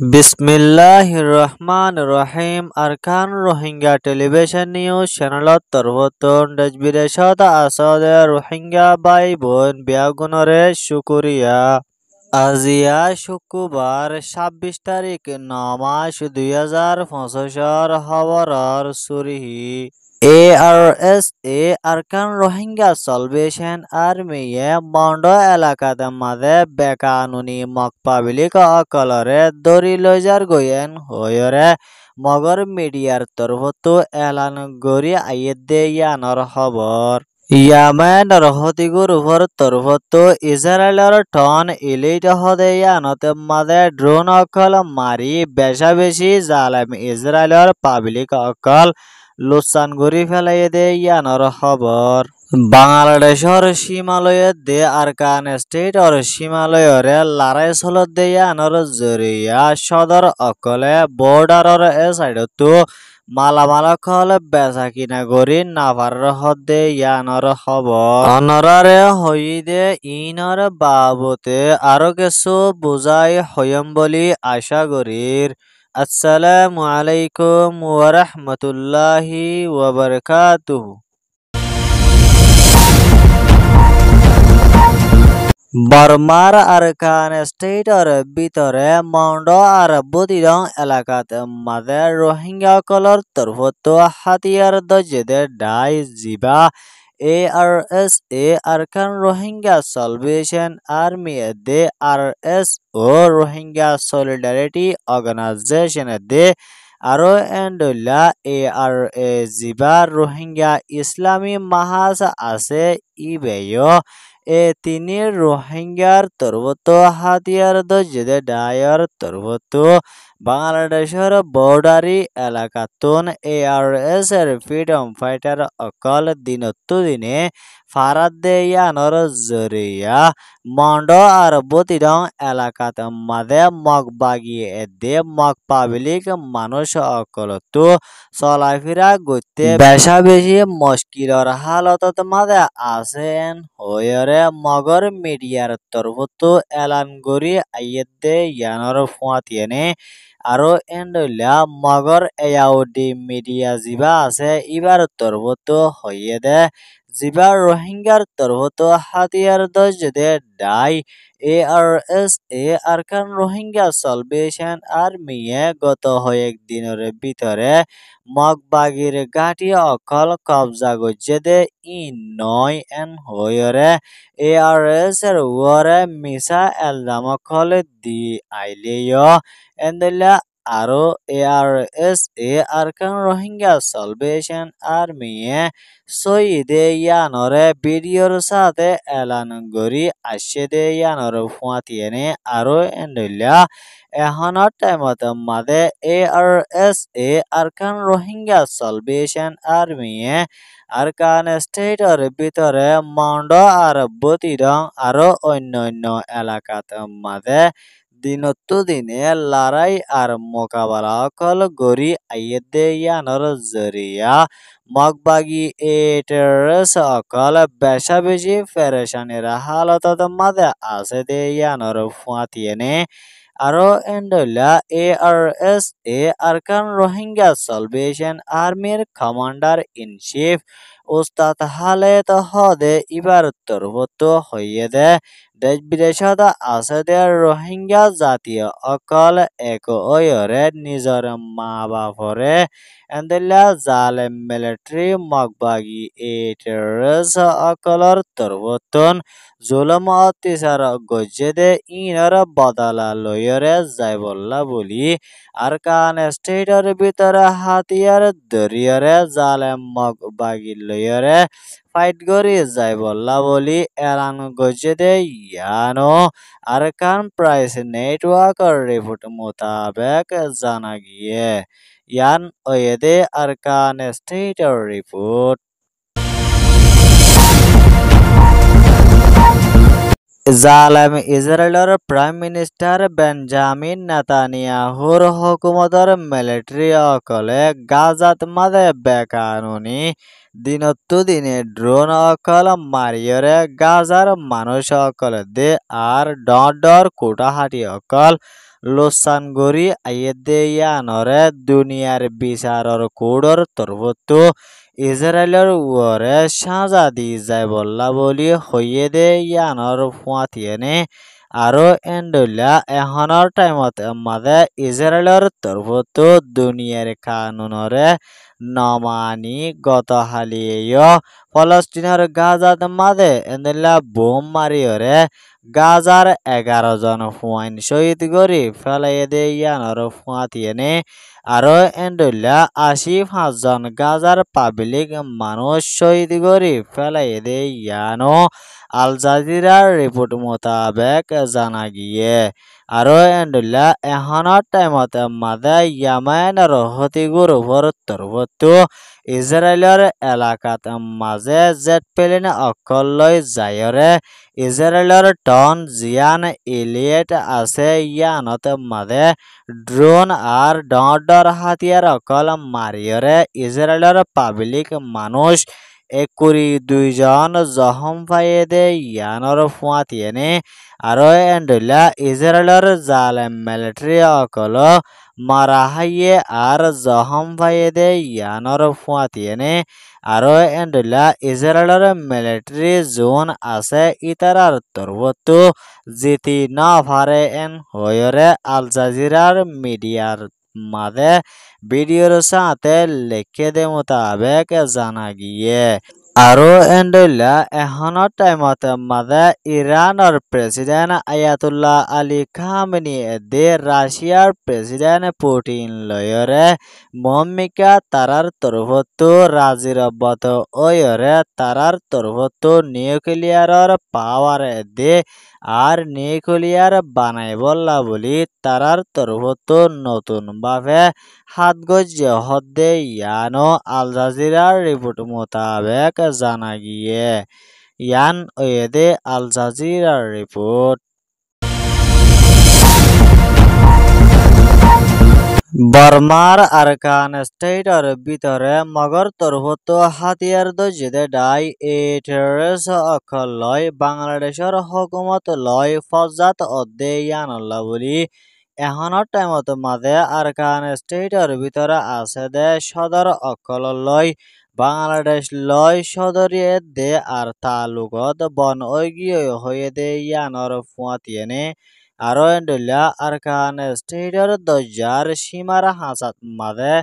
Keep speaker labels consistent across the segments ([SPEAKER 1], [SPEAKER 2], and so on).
[SPEAKER 1] বিসমিল্লাহির রহমানির রহিম Arkan Rohingya television news চ্যানেলত তরফতন দেশ বিদেশত আসদে রোহিঙ্গা ভাই বোন বিয়াগুণরে শুকুরিয়া। আজিয়া শুক্রবার ২৬ তারিখ ৯ মাস ২০২৫ খবরর সুরিহি ARSA আরকান রোহিঙ্গা সালভেশন আর্মিয়ে মন্ড এলাকাতে মাঝে বেকানুনি মকপাবিলিক অকলরে দরি লইজার গইয়েন হয়রে মগর মিডিয়ার তরফতো এলান গরি আইয়েদে ইয়ানর খবর। ইয়ামেন রহতিগুর উপর তরফতো ইসরায়েলের টন ইলিট হদে ইয়ানতে মাঝে ড্রোন অকল মারি বেশা বেশি জালেম ইসরায়েলের পাবলিক অকল লোকসান গরি ফেলাই দে ইয়ানর খবর। বাংলাদেশের সীমালয়ে দে আরকান স্টেটর সীমালয়রে লড়াই চলত দে ইয়ানর জরিয়া সদর অকলে বর্ডারর এ সাইডতো মালামাল অকল বেচা কিনা গরি নাভার হদে ইয়ানর খবর। অনরারে হইদে ইনর বাবতে আরো কিছু বুঝাই হইম বলি আশা করির। আসসালামু আলাইকুম ওয়া রাহমাতুল্লাহি ওয়া বারাকাতুহু। বর্মার আরকান স্টেটর ভিতরে মন্ড আর বদিরং এলাকাতে মাঝে রোহিঙ্গা কলর তরফতো হাতিয়ার দজেদে ডাই জিবা ARSA Arakan Rohingya salvation army দে RSO রোহিঙ্গা সলিডারিটি অর্গানাইজেশন দে আরো এন্ডুল্লা ARA জিবা রোহিঙ্গা ইসলামী মাহাজ আছে ইবেয় তিনি রোহিঙ্গার তরফতো হাতিয়ার দজেদে ডায়র তরফতো বাংলাদেশের বর্ডারি এলাকাতুন ARS এর ফ্রিডম ফাইটার অকল দিনে ফারাদ দে ইয়ানর জরিয়া মন্ড আর বতিরং এলাকাত মাঝে মগ বাগিয়ে দে মগ পাবলিক মানুষ অকলতো চলাফেরা করতে বেশা বেশি মুশকিলর হালতত মাঝে আছেন হয়রে মগর মিডিয়ার তরফতো এলান গরি আইয়েদে ইয়ানর ফুয়াতিয়েনে আরো এন্ডলা মগর এয়াউডি মিডিয়া জিবা আছে ইবার তরফতো হইয়ে দে জিবা রোহিঙ্গার তরফতো হাতিয়ার দজদে die ARSA Arakan Rohingya salvation আর্মিয়ে গত কয়েক দিনের ভিতরে মগবাগির ঘাটি অকল কবজা গজ্জে দে নয় এন হয়রে ARS এর ওরে মিসা এলজাম অকল দি আইলেয় এন্দলা আরো ARSA আরকান রোহিঙ্গা সালভেশন আর্মিয়ে সইদে ইয়ানরে ভিডিওর সাথে এলান গরি আসে দে ইয়ানর ফুয়াতিয়েনে আরো এন্ডলা এখনত টাইমত মাদে ARSA আরকান রোহিঙ্গা সালভেশন আর্মিয়ে আরকান স্টেটর ভিতরে মন্ড আর বতিরং আরো অন্যান্য এলাকাত মাঝে দিনে লড়াই আর মোকাবেলা অকল গরি আইয়েদে ইয়ানর জরিয়া মগবাগি এটারস অকল বেশা বেশি ফেরেশানির হালতত মাঝে আছে দে ইয়ানর ফুয়াতিয়েনে আরো এন্ডলা ARSA আরকান রোহিঙ্গা সালভেশন আর্মির কমান্ডার ইন চিফ ওস্তাদ খালেদ হদে ইবার তরফতো হইয়ে দে দেশ বিদেশত আছে দে রোহিঙ্গা জাতীয় অকল এক ওয়রে নিজর মা বাপরে এন্দলা জালেম মিলিটারি মগবাগি এটারস অকলর তরফতন জুলুম অত্যাচার গজ্জে দে ইনর বদলা লয়রে যাইবল্লা বলি আরকান স্টেটর ভিতরে হাতিয়ার দরিয়রে জালেম মগবাগি লয়রে ফাইট গরি যাইবল্লা বলি এলান গজ্জে দে ইয়ানো আরকান প্রাইস নেটওয়ার্ক রিপোর্ট মোতাবেক জানা গিয়ে ইয়ান ওয়েদে আরকান স্টেটর রিপোর্ট। জালেম ইসরায়েলের প্রাইম মিনিস্টার বেঞ্জামিন নেতানিয়াহুর হুকুমতর মিলিটারি অকলে গাজাত মাঝে বেকানুনি দিনে ড্রোন অকল মারিয়রে গাজার মানুষ অকল দে আর ডর কোটাহাটি অকল লোসান গরি আইয়েদে ইয়ানরে দুনিয়ার বিচারর কোডর তরবতো ইসরায়েলের উয়রে সাজা দি যায় বল্লা বলি হইয়ে দে ইয়ানর ফুয়াতিয়েনে আরো এন্ডুল্লা এহনর টাইমত মাদে ইসরায়েলের তরফতো দুনিয়ার কানুনরে নমানি গত হালিয়ে ফলস্তিনের গাজাত মাদে এন্ডুল্লা বোম মারিয়রে গাজার 11 জন ফুয়াইন শহীদ গরি ফেলাইয়ে দে ইয়ানর ফুয়াতিয়েনে আরো এন্ডুল্লা 85 জন গাজার পাবলিক মানুষ শহীদ গরি ফেলাইয়ে দে ইয়ানো আল জাজিরার রিপোর্ট মোতাবেক জানা গিয়ে আরো এন্ডুল্লা এহনৰ টাইমত মাদে ইয়ামেনৰ হতিগুৰ ওপর তরবতো ইসরায়েলের এলাকাত মাঝে জেট প্লেন অকল লৈ যায়রে ইসরায়েলের টন জিয়ান ইলিয়েট আছে ইয়ানত মাঝে ড্রোন আর ডর হাতিয়ার অকল মারিয়রে ইসরায়েলের পাবলিক মানুষ 22 জন জখম পাইয়ে দে ইয়ানর ফুয়াতিয়েনে আরো এন্ডুল্লা ইসরায়েলের জালেম মিলিটারি অকল মারা হাইয়ে আর জখম পাইয়ে দে ইয়ানর ফুয়াতিয়েনে আরো এন্ডুল্লা ইসরায়েলের মিলিটারি জোন আছে ইতারার তরবতো জিতি না পারে এন হয়রে আল জাজিরার মিডিয়ার মাঝে ভিডিওর সাথে লিখে দে মোতাবেক জানা গিয়ে আরো এন্ডুল্লা এহনৰ টাইমত মাঝে ইরানের প্রেসিডেন্ট আয়াতুল্লাহ আলী খামেনি দে রাশিয়ার প্রেসিডেন্ট পুটিন লয়রে মম্মিকা তারার তরফতো রাজিরব্বত ওয়রে তারার তরফতো নিউক্লিয়ারর পাওয়ার দে আর নিউক্লিয়ার বানাই বললা বলি তারার তরফতো নতুন ভাবে হাত গজ্জে হদ্দে ইয়ানো আল জাজিরার রিপোর্ট মোতাবেক জানা গিয়ে ইয়ান ওয়েদে আল জাজিরার রিপোর্ট বর্মার আরকান স্টেটর ভিতরে মগর তরফতো হাতিয়ার দজিদে ডাই এ টেররিস্ট অকল লয় বাংলাদেশের হকুমত লয় ফজাত অদ্দে ইয়ানল্লা বলি এহনৰ টাইমত মাঝে আরকান স্টেটর ভিতরে আছে দে সদর অকল লয় বাংলাদেশ লয় সদরিয়ে দে আর তালুকত বন ঐগিয় হয়ে দে ইয়ানর ফুয়াতিয়েনে আরো এন্ডুল্লা আরকান স্টেটর দরজার সীমার হাসাত মাঝে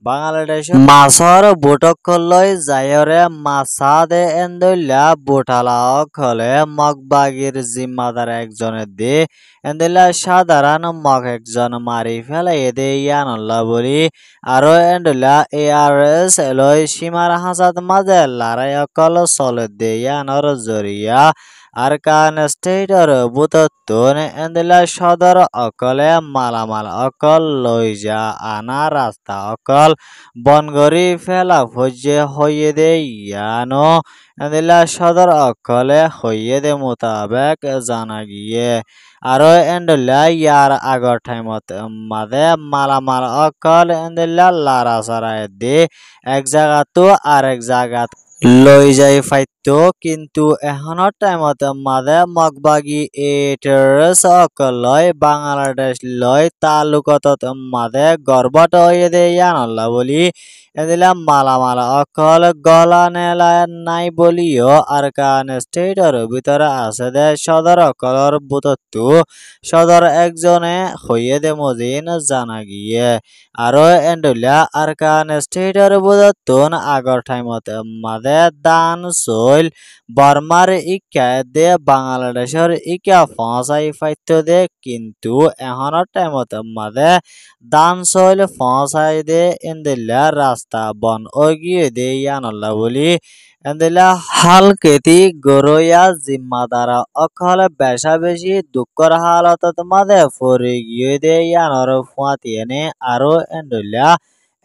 [SPEAKER 1] বাংলাদেশ মাছর বুটকলই যায়রে মাছাদে এন্ডুল্লা বুটালা অকলে মগবাগির জিম্মাদার একজনের দে এন্ডুল্লা সাধারণ মগ একজন মারি ফেলাই দে ইয়ানল্লা বলি আরো এন্ডুল্লা ARS লই সীমার হাসাত মাঝে লড়াই অকল চলে দে ইয়ানর জরিয়া আরকান স্টেটর বুতত্তুন এন্ডুল্লা সদর অকলে মালামাল অকল লই যা আনা রাস্তা অকল বনগরি ফেলা ভোজে হইয়ে দে ইয়ানো এন্ডুল্লা সদর অকলে হইয়ে দে মোতাবেক জানা গিয়ে আরো এন্ডুল্লা ইয়ার আগর টাইমত মাঝে মালামাল অকল এন্ডুল্লা লারা সারায় দে এক জায়গা তো আরেক জায়গা লই যাই ফাইতো কিন্তু এহনৰ টাইমত মাঝে মগবাগি এ টেররিস্ট অকল লয় বাংলাদেশ লয় তালুকত মাঝে গর্বট হয়ে দে ইয়ানল্লা বলি এদিলা মালামাল অকল গলা নেলা নাই বলিও আরকান স্টেটর ভিতরে আছে দে সদর অকলর বুতত্তু সদর একজনে হইয়ে দে মজিন জানা গিয়ে আরো এন্ডুল্লা আরকান স্টেটর বুতত্তুন আগর টাইমত মাঝে দান চইল বর্মার ইকা দে বাংলাদেশের ইকা ফসাই ফাইত দে কিন্তু এহনৰ টাইমত মাঝে দান চইল ফসাই দে এন্দিল্লা রাস্তা বন ওগিয়ে দে ইয়ানল্লা বলি এন্দিল্লা হালকেতি গরইয়া জিম্মাদার অকল বেশা বেশি দুঃখর হালতত মাঝে ফরি গিয়ে দে ইয়ানর ফুয়াতিয়েনে আরো এন্ডুল্লা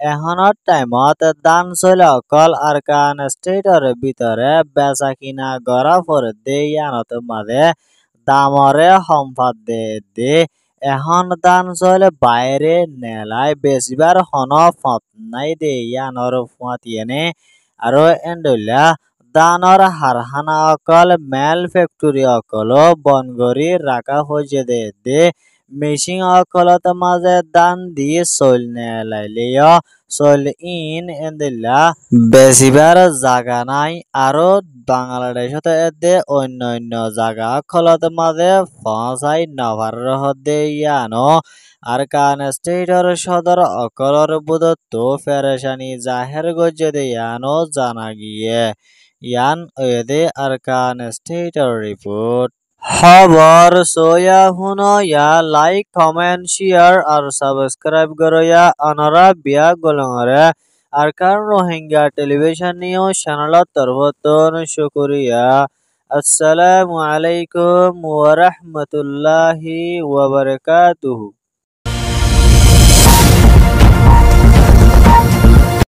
[SPEAKER 1] এহনৰ টাইমত দান চলে অকল আরকান স্টেটর ভিতরে বেচা কিনা গড়া ফর দে ইয়ানত মাঝে দামরে সম্পাদ দে এখন দান চলে বাইরে নেলায় বেশিবার হন ফত নাই দে ইয়ানর ফুয়াতিয়েনে আরো এন্ডুল্লা দানর হারহানা অকল মেল ফ্যাক্টরি অকল বনগরি রাখা হয়েছে দে মিসিং অকলত মাঝে দান দিয়ে চলনে লাইলেও চল ইন এন্দিল্লা বেশিবার জাগা নাই আরো বাংলাদেশত এদে অন্য জাগা অকলত মাঝে পৌঁছাই নভার হদে ইয়ানো আরকান স্টেটর সদর অকলর বুদত্ত ফেরেশানি জাহের গজ্জে ইয়ানো জানা গিয়ে ইয়ান ওয়েদে আরকান স্টেটর রিপোর্ট খবর সোয়া হুনো ইয়া লাইক কমেন্ট শেয়ার আর সাবস্ক্রাইব করো ইয়া অনরা বিয়া গলংরে আরকান রোহিঙ্গা টেলিভিশন নিউজ চ্যানেলত তরফতন শুকরিয়া আসসালামু আলাইকুম ওয়া রাহমাতুল্লাহি ওয়া বারাকাতুহু।